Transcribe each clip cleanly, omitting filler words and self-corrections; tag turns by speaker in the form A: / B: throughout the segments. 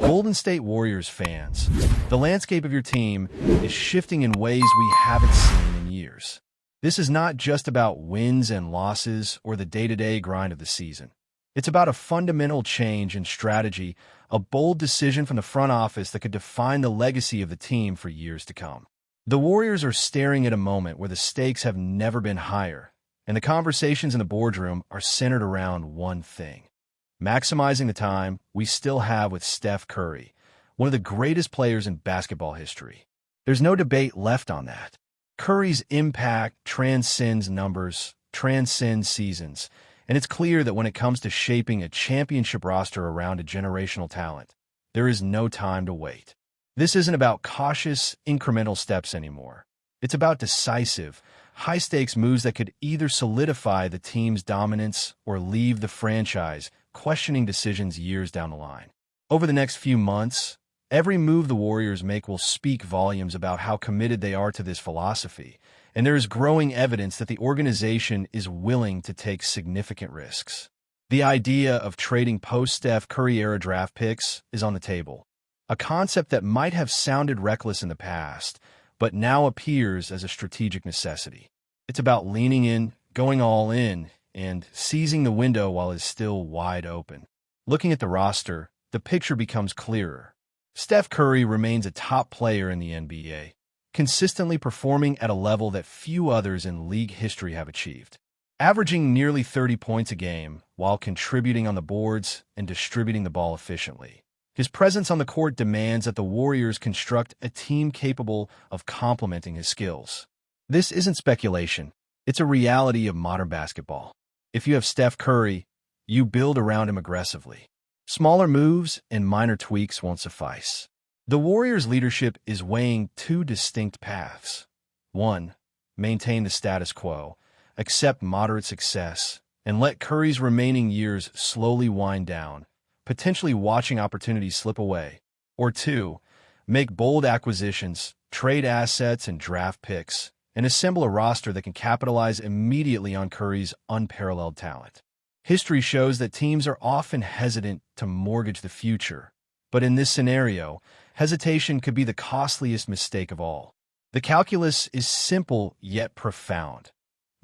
A: Golden State Warriors fans, the landscape of your team is shifting in ways we haven't seen in years. This is not just about wins and losses or the day-to-day grind of the season. It's about a fundamental change in strategy, a bold decision from the front office that could define the legacy of the team for years to come. The Warriors are staring at a moment where the stakes have never been higher, and the conversations in the boardroom are centered around one thing: maximizing the time we still have with Steph Curry, one of the greatest players in basketball history. There's no debate left on that. Curry's impact transcends numbers, transcends seasons, and it's clear that when it comes to shaping a championship roster around a generational talent, there is no time to wait. This isn't about cautious, incremental steps anymore. It's about decisive, high-stakes moves that could either solidify the team's dominance or leave the franchise questioning decisions years down the line. Over the next few months, every move the Warriors make will speak volumes about how committed they are to this philosophy, and there is growing evidence that the organization is willing to take significant risks. The idea of trading post-Steph Curry-era draft picks is on the table, a concept that might have sounded reckless in the past, but now appears as a strategic necessity. It's about leaning in, going all in, and seizing the window while it's still wide open. Looking at the roster, the picture becomes clearer. Steph Curry remains a top player in the NBA, consistently performing at a level that few others in league history have achieved. Averaging nearly 30 points a game while contributing on the boards and distributing the ball efficiently. His presence on the court demands that the Warriors construct a team capable of complementing his skills. This isn't speculation. It's a reality of modern basketball. If you have Steph Curry, you build around him aggressively. Smaller moves and minor tweaks won't suffice. The Warriors' leadership is weighing two distinct paths. One, maintain the status quo, accept moderate success, and let Curry's remaining years slowly wind down, potentially watching opportunities slip away. Or two, make bold acquisitions, trade assets and draft picks, and assemble a roster that can capitalize immediately on Curry's unparalleled talent. History shows that teams are often hesitant to mortgage the future, but in this scenario, hesitation could be the costliest mistake of all. The calculus is simple yet profound.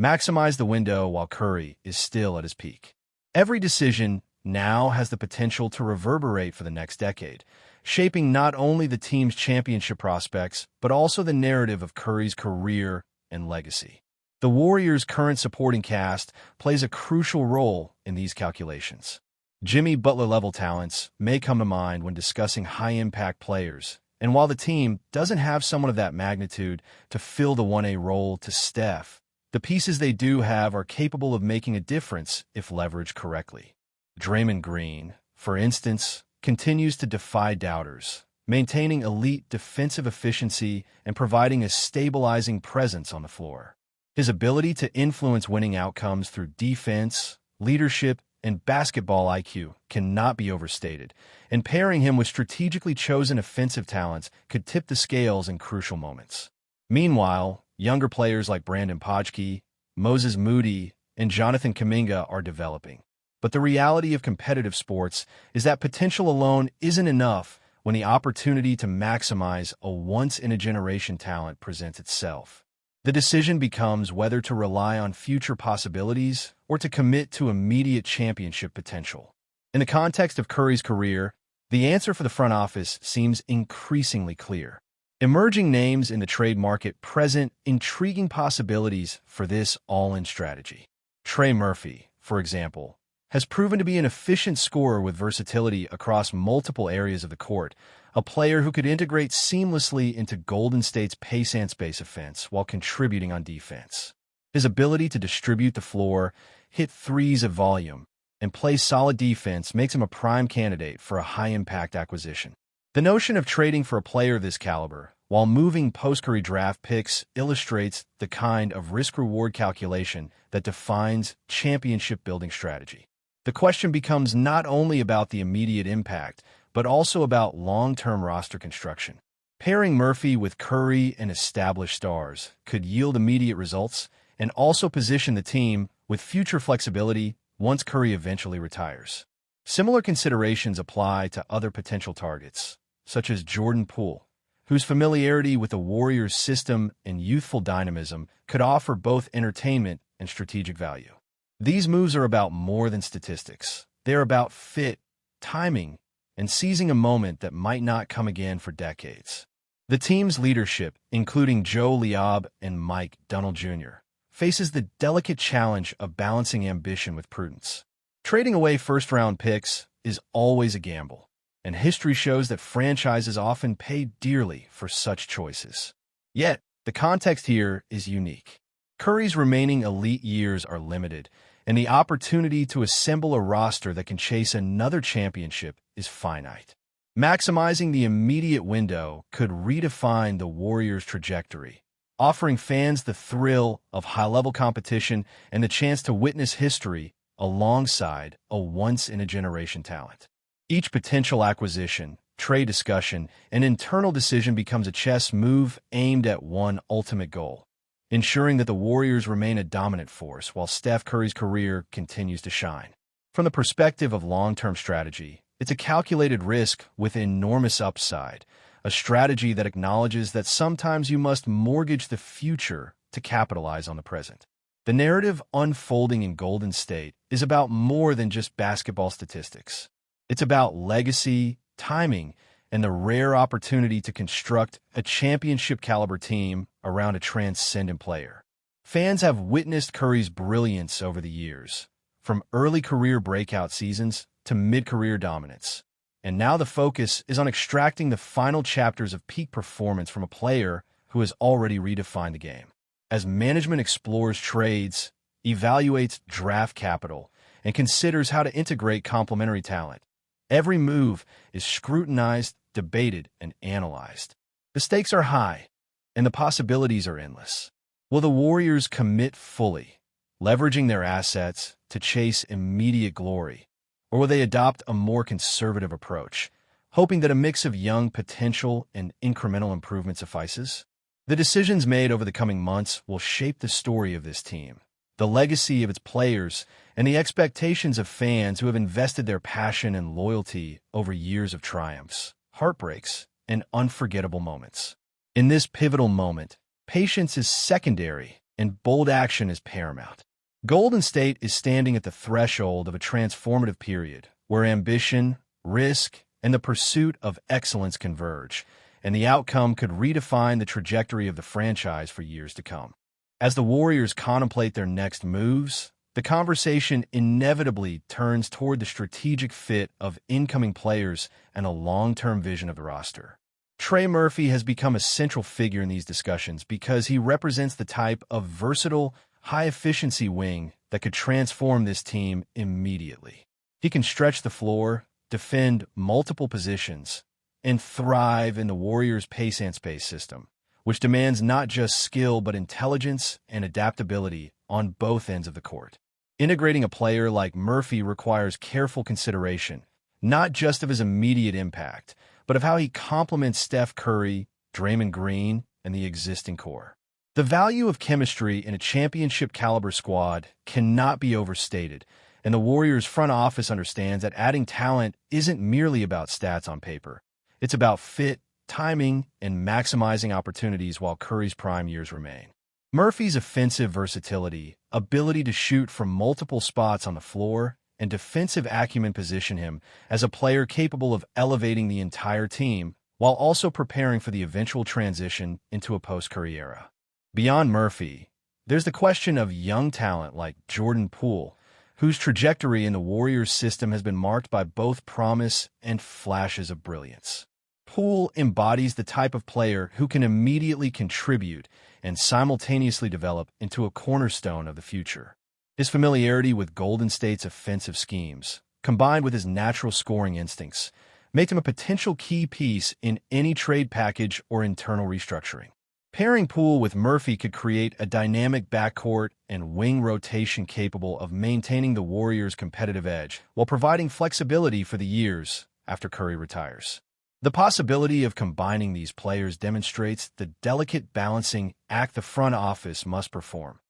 A: Maximize the window while Curry is still at his peak. Every decision now has the potential to reverberate for the next decade, shaping not only the team's championship prospects, but also the narrative of Curry's career and legacy. The Warriors' current supporting cast plays a crucial role in these calculations. Jimmy Butler-level talents may come to mind when discussing high-impact players, and while the team doesn't have someone of that magnitude to fill the 1A role to Steph, the pieces they do have are capable of making a difference if leveraged correctly. Draymond Green, for instance, continues to defy doubters, maintaining elite defensive efficiency and providing a stabilizing presence on the floor. His ability to influence winning outcomes through defense, leadership, and basketball IQ cannot be overstated, and pairing him with strategically chosen offensive talents could tip the scales in crucial moments. Meanwhile, younger players like Brandon Podgke, Moses Moody, and Jonathan Kuminga are developing. But the reality of competitive sports is that potential alone isn't enough when the opportunity to maximize a once-in-a-generation talent presents itself. The decision becomes whether to rely on future possibilities or to commit to immediate championship potential. In the context of Curry's career, the answer for the front office seems increasingly clear. Emerging names in the trade market present intriguing possibilities for this all-in strategy. Trey Murphy, for example, has proven to be an efficient scorer with versatility across multiple areas of the court, a player who could integrate seamlessly into Golden State's pace and space offense while contributing on defense. His ability to distribute the floor, hit threes of volume, and play solid defense makes him a prime candidate for a high-impact acquisition. The notion of trading for a player of this caliber, while moving post-Curry draft picks, illustrates the kind of risk-reward calculation that defines championship-building strategy. The question becomes not only about the immediate impact, but also about long-term roster construction. Pairing Murphy with Curry and established stars could yield immediate results and also position the team with future flexibility once Curry eventually retires. Similar considerations apply to other potential targets, such as Jordan Poole, whose familiarity with the Warriors' system and youthful dynamism could offer both entertainment and strategic value. These moves are about more than statistics. They're about fit, timing, and seizing a moment that might not come again for decades. The team's leadership, including Joe Liab and Mike Dunell Jr., faces the delicate challenge of balancing ambition with prudence. Trading away first-round picks is always a gamble, and history shows that franchises often pay dearly for such choices. Yet, the context here is unique. Curry's remaining elite years are limited, and the opportunity to assemble a roster that can chase another championship is finite. Maximizing the immediate window could redefine the Warriors' trajectory, offering fans the thrill of high-level competition and the chance to witness history alongside a once-in-a-generation talent. Each potential acquisition, trade discussion, and internal decision becomes a chess move aimed at one ultimate goal: ensuring that the Warriors remain a dominant force while Steph Curry's career continues to shine. From the perspective of long-term strategy, it's a calculated risk with enormous upside, a strategy that acknowledges that sometimes you must mortgage the future to capitalize on the present. The narrative unfolding in Golden State is about more than just basketball statistics. It's about legacy, timing, and the rare opportunity to construct a championship-caliber team around a transcendent player. Fans have witnessed Curry's brilliance over the years, from early career breakout seasons to mid-career dominance. And now the focus is on extracting the final chapters of peak performance from a player who has already redefined the game. As management explores trades, evaluates draft capital, and considers how to integrate complementary talent, every move is scrutinized, debated, and analyzed. The stakes are high, and the possibilities are endless. Will the Warriors commit fully, leveraging their assets to chase immediate glory? Or will they adopt a more conservative approach, hoping that a mix of young potential and incremental improvement suffices? The decisions made over the coming months will shape the story of this team, the legacy of its players, and the expectations of fans who have invested their passion and loyalty over years of triumphs, heartbreaks, and unforgettable moments. In this pivotal moment, patience is secondary and bold action is paramount. Golden State is standing at the threshold of a transformative period where ambition, risk, and the pursuit of excellence converge, and the outcome could redefine the trajectory of the franchise for years to come. As the Warriors contemplate their next moves, the conversation inevitably turns toward the strategic fit of incoming players and a long-term vision of the roster. Trey Murphy has become a central figure in these discussions because he represents the type of versatile, high-efficiency wing that could transform this team immediately. He can stretch the floor, defend multiple positions, and thrive in the Warriors' pace and space system, which demands not just skill but intelligence and adaptability on both ends of the court. Integrating a player like Murphy requires careful consideration, not just of his immediate impact, but of how he complements Steph Curry, Draymond Green, and the existing core. The value of chemistry in a championship-caliber squad cannot be overstated, and the Warriors' front office understands that adding talent isn't merely about stats on paper. It's about fit, timing, and maximizing opportunities while Curry's prime years remain. Murphy's offensive versatility, ability to shoot from multiple spots on the floor, and defensive acumen position him as a player capable of elevating the entire team while also preparing for the eventual transition into a post-Curry era. Beyond Murphy, there's the question of young talent like Jordan Poole, whose trajectory in the Warriors system has been marked by both promise and flashes of brilliance. Poole embodies the type of player who can immediately contribute and simultaneously develop into a cornerstone of the future. His familiarity with Golden State's offensive schemes, combined with his natural scoring instincts, make him a potential key piece in any trade package or internal restructuring. Pairing Poole with Murphy could create a dynamic backcourt and wing rotation capable of maintaining the Warriors' competitive edge while providing flexibility for the years after Curry retires. The possibility of combining these players demonstrates the delicate balancing act the front office must perform,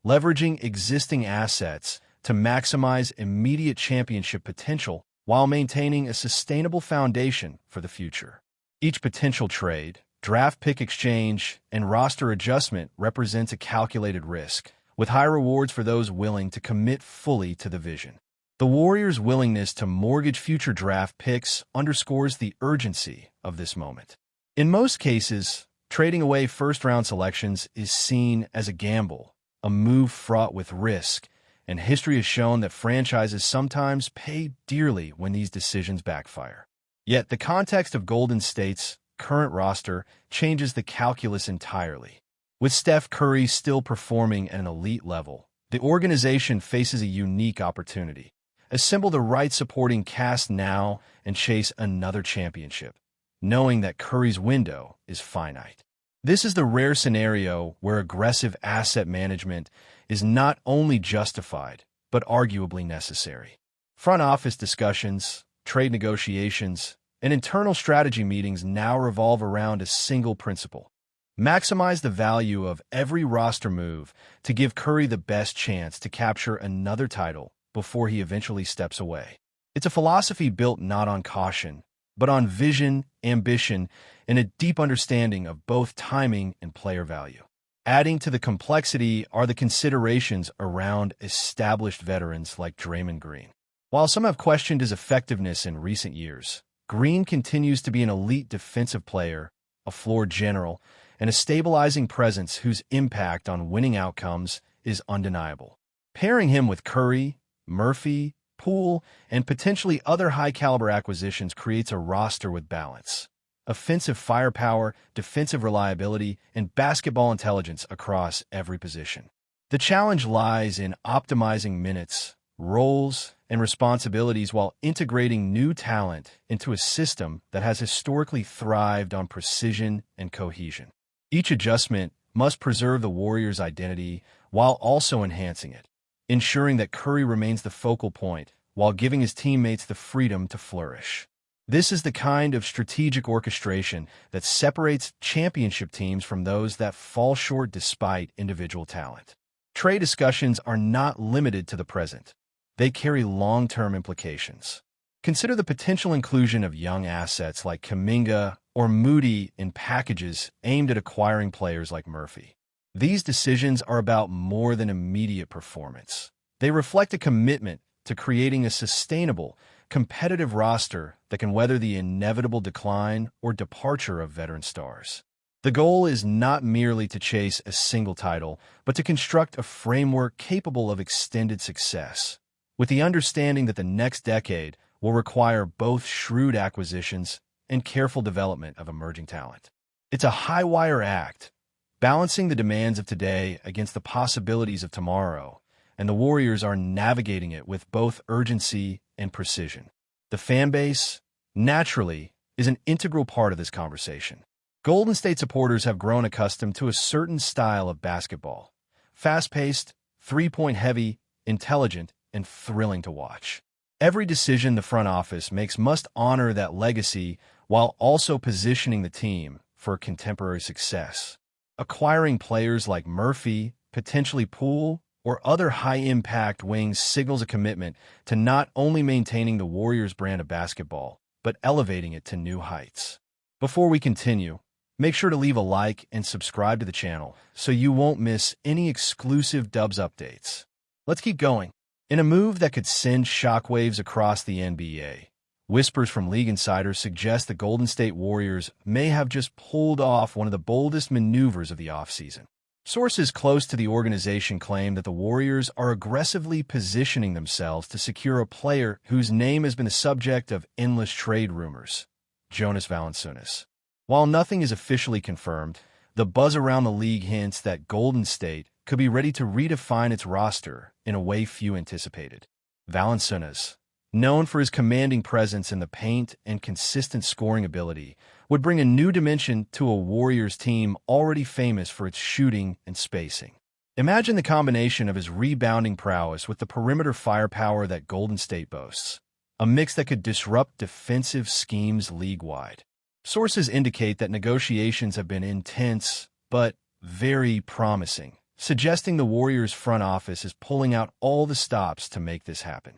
A: leveraging existing assets to maximize immediate championship potential while maintaining a sustainable foundation for the future. Each potential trade, draft pick exchange, and roster adjustment represents a calculated risk, with high rewards for those willing to commit fully to the vision. The Warriors' willingness to mortgage future draft picks underscores the urgency of this moment. In most cases, trading away first-round selections is seen as a gamble, a move fraught with risk, and history has shown that franchises sometimes pay dearly when these decisions backfire. Yet the context of Golden State's current roster changes the calculus entirely. With Steph Curry still performing at an elite level, the organization faces a unique opportunity. Assemble the right supporting cast now and chase another championship, knowing that Curry's window is finite. This is the rare scenario where aggressive asset management is not only justified, but arguably necessary. Front office discussions, trade negotiations, and internal strategy meetings now revolve around a single principle: maximize the value of every roster move to give Curry the best chance to capture another title before he eventually steps away. It's a philosophy built not on caution, but on vision, ambition, and a deep understanding of both timing and player value. Adding to the complexity are the considerations around established veterans like Draymond Green. While some have questioned his effectiveness in recent years, Green continues to be an elite defensive player, a floor general, and a stabilizing presence whose impact on winning outcomes is undeniable. Pairing him with Curry, Murphy, Poole, and potentially other high-caliber acquisitions creates a roster with balance: offensive firepower, defensive reliability, and basketball intelligence across every position. The challenge lies in optimizing minutes, roles, and responsibilities while integrating new talent into a system that has historically thrived on precision and cohesion. Each adjustment must preserve the Warriors' identity while also enhancing it, ensuring that Curry remains the focal point while giving his teammates the freedom to flourish. This is the kind of strategic orchestration that separates championship teams from those that fall short despite individual talent. Trade discussions are not limited to the present. They carry long-term implications. Consider the potential inclusion of young assets like Kuminga or Moody in packages aimed at acquiring players like Murphy. These decisions are about more than immediate performance. They reflect a commitment to creating a sustainable, competitive roster that can weather the inevitable decline or departure of veteran stars. The goal is not merely to chase a single title, but to construct a framework capable of extended success, with the understanding that the next decade will require both shrewd acquisitions and careful development of emerging talent. It's a high-wire act, balancing the demands of today against the possibilities of tomorrow, and the Warriors are navigating it with both urgency and precision. The fanbase, naturally, is an integral part of this conversation. Golden State supporters have grown accustomed to a certain style of basketball: fast-paced, three-point heavy, intelligent, and thrilling to watch. Every decision the front office makes must honor that legacy while also positioning the team for contemporary success. Acquiring players like Murphy, potentially Poole, or other high-impact wings signals a commitment to not only maintaining the Warriors' brand of basketball, but elevating it to new heights. Before we continue, make sure to leave a like and subscribe to the channel so you won't miss any exclusive Dubs updates. Let's keep going. In a move that could send shockwaves across the NBA, whispers from league insiders suggest the Golden State Warriors may have just pulled off one of the boldest maneuvers of the offseason. Sources close to the organization claim that the Warriors are aggressively positioning themselves to secure a player whose name has been the subject of endless trade rumors: Jonas Valančiūnas. While nothing is officially confirmed, the buzz around the league hints that Golden State could be ready to redefine its roster in a way few anticipated. Valančiūnas, known for his commanding presence in the paint and consistent scoring ability, would bring a new dimension to a Warriors team already famous for its shooting and spacing. Imagine the combination of his rebounding prowess with the perimeter firepower that Golden State boasts, a mix that could disrupt defensive schemes league-wide. Sources indicate that negotiations have been intense, but very promising, suggesting the Warriors' front office is pulling out all the stops to make this happen.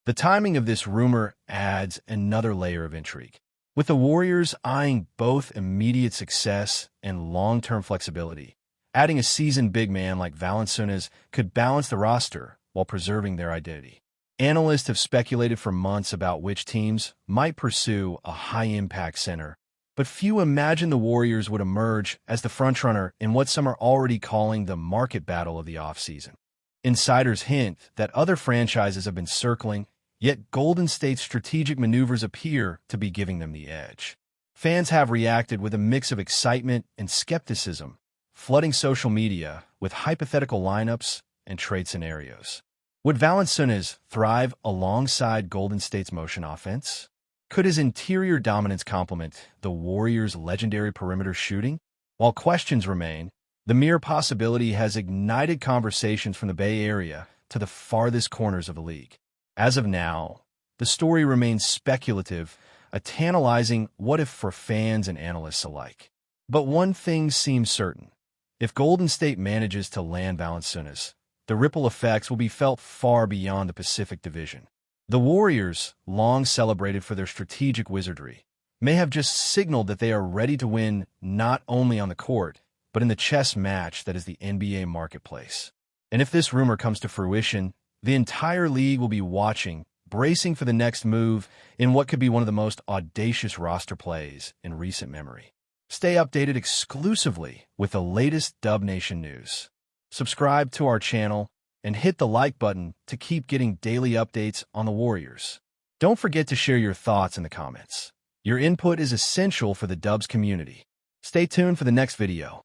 A: The timing of this rumor adds another layer of intrigue, with the Warriors eyeing both immediate success and long-term flexibility. Adding a seasoned big man like Valančiūnas could balance the roster while preserving their identity. Analysts have speculated for months about which teams might pursue a high-impact center, but few imagine the Warriors would emerge as the frontrunner in what some are already calling the market battle of the offseason. Insiders hint that other franchises have been circling, yet Golden State's strategic maneuvers appear to be giving them the edge. Fans have reacted with a mix of excitement and skepticism, flooding social media with hypothetical lineups and trade scenarios. Would Valančiūnas thrive alongside Golden State's motion offense? Could his interior dominance complement the Warriors' legendary perimeter shooting? While questions remain, the mere possibility has ignited conversations from the Bay Area to the farthest corners of the league. As of now, the story remains speculative, a tantalizing what-if for fans and analysts alike. But one thing seems certain. If Golden State manages to land Valančiūnas, the ripple effects will be felt far beyond the Pacific Division. The Warriors, long celebrated for their strategic wizardry, may have just signaled that they are ready to win not only on the court, but in the chess match that is the NBA marketplace. And if this rumor comes to fruition, the entire league will be watching, bracing for the next move in what could be one of the most audacious roster plays in recent memory. Stay updated exclusively with the latest Dub Nation news. Subscribe to our channel and hit the like button to keep getting daily updates on the Warriors. Don't forget to share your thoughts in the comments. Your input is essential for the Dubs community. Stay tuned for the next video.